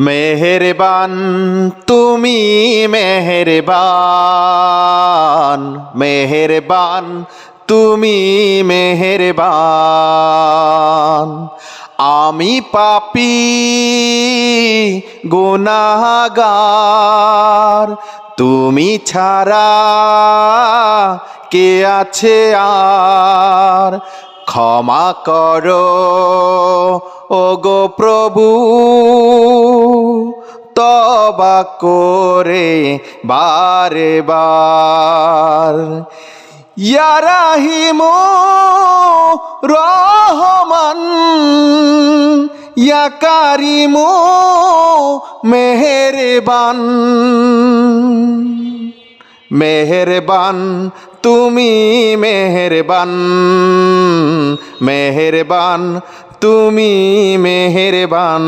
মেহেরবান তুমি মেহেরবান, মেহেরবান তুমি মেহেরবান। আমি পাপী গুনাহগার, তুমি ছাড়া কে আছে আর। ক্ষমা করো ওগো প্রভু, তওবা করে বারে বার। ইয়া রাহিমু রহমান, ইয়া কারিমু মেহেরবান। মেহেরবান তুমি মেহেরবান, মেহেরবান তুমি মেহেরবান।